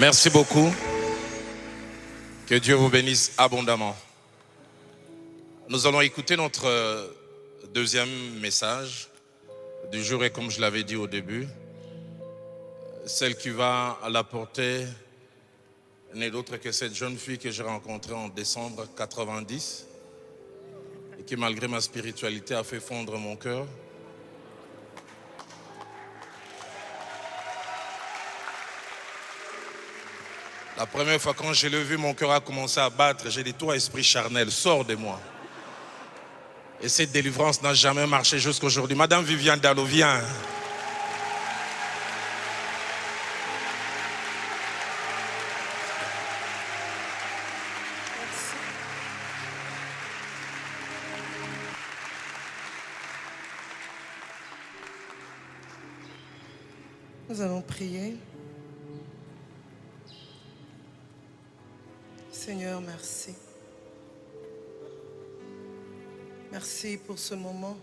Merci beaucoup. Que Dieu vous bénisse abondamment. Nous allons écouter notre deuxième message du jour et comme je l'avais dit au début, celle qui va l'apporter n'est d'autre que cette jeune fille que j'ai rencontrée en décembre 90 et qui malgré ma spiritualité a fait fondre mon cœur. La première fois quand je l'ai vu, mon cœur a commencé à battre. J'ai dit, toi esprit charnel, sors de moi. Et cette délivrance n'a jamais marché jusqu'à aujourd'hui. Madame Viviane Dallot, viens. Nous allons prier. Seigneur, merci. Merci pour ce moment.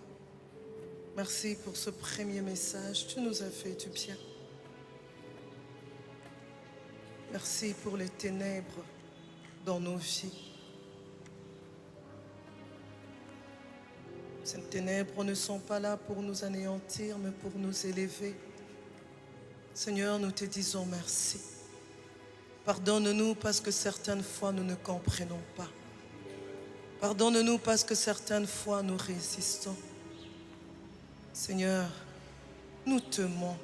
Merci pour ce premier message. Tu nous as fait du bien. Merci pour les ténèbres dans nos vies. Ces ténèbres ne sont pas là pour nous anéantir, mais pour nous élever. Seigneur, nous te disons merci. Pardonne-nous parce que certaines fois nous ne comprenons pas. Pardonne-nous parce que certaines fois nous résistons. Seigneur, nous t'aimons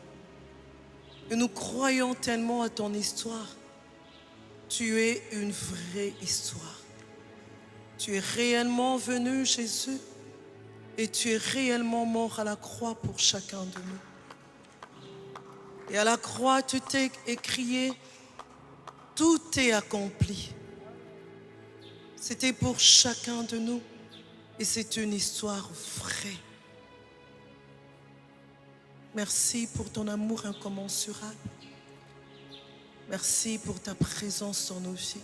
et nous croyons tellement à ton histoire. Tu es une vraie histoire. Tu es réellement venu, Jésus, et tu es réellement mort à la croix pour chacun de nous. Et à la croix, tu t'es écrié, tout est accompli. C'était pour chacun de nous et c'est une histoire vraie. Merci pour ton amour incommensurable. Merci pour ta présence dans nos vies.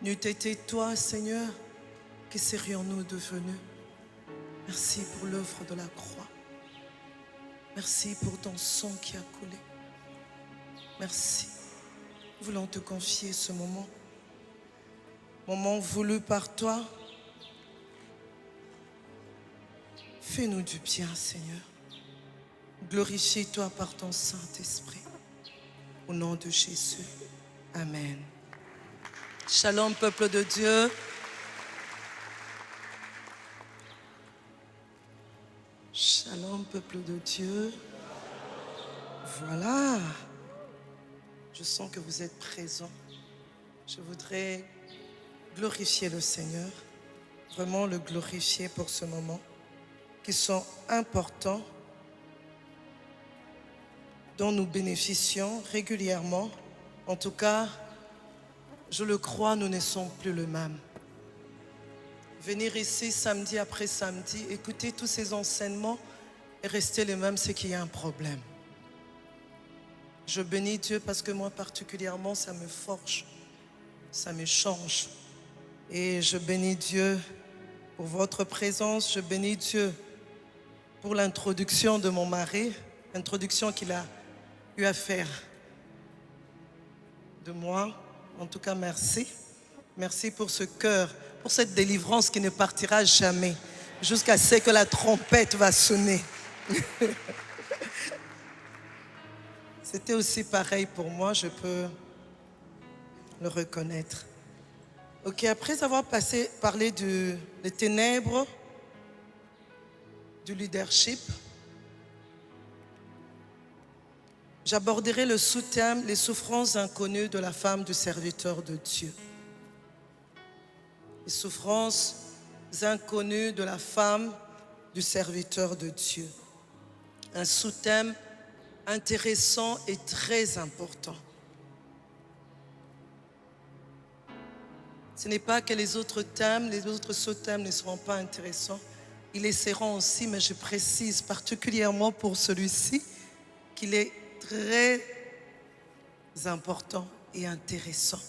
N'eût été toi, Seigneur, que serions-nous devenus? Merci pour l'œuvre de la croix. Merci pour ton sang qui a coulé. Merci. Nous voulons te confier ce moment. Moment voulu par toi. Fais-nous du bien, Seigneur. Glorifie-toi par ton Saint-Esprit. Au nom de Jésus. Amen. Shalom, peuple de Dieu. Shalom, peuple de Dieu. Voilà. Je sens que vous êtes présents. Je voudrais glorifier le Seigneur, vraiment le glorifier pour ce moment, qui sont importants, dont nous bénéficions régulièrement. En tout cas, je le crois, nous ne sommes plus le même. Venir ici samedi après samedi, écouter tous ces enseignements et rester les mêmes, c'est qu'il y a un problème. Je bénis Dieu parce que moi particulièrement, ça me forge, ça me change. Et je bénis Dieu pour votre présence, je bénis Dieu pour l'introduction de mon mari, l'introduction qu'il a eu à faire de moi. En tout cas, merci. Merci pour ce cœur, pour cette délivrance qui ne partira jamais, jusqu'à ce que la trompette va sonner. C'était aussi pareil pour moi, je peux le reconnaître. Ok, après avoir parlé des ténèbres, du leadership, j'aborderai le sous-thème, les souffrances inconnues de la femme du serviteur de Dieu. Les souffrances inconnues de la femme du serviteur de Dieu. Un sous-thème intéressant et très important. Ce n'est pas que les autres thèmes, les autres sous-thèmes ne seront pas intéressants. Ils les seront aussi, mais je précise particulièrement pour celui-ci qu'il est très important et intéressant.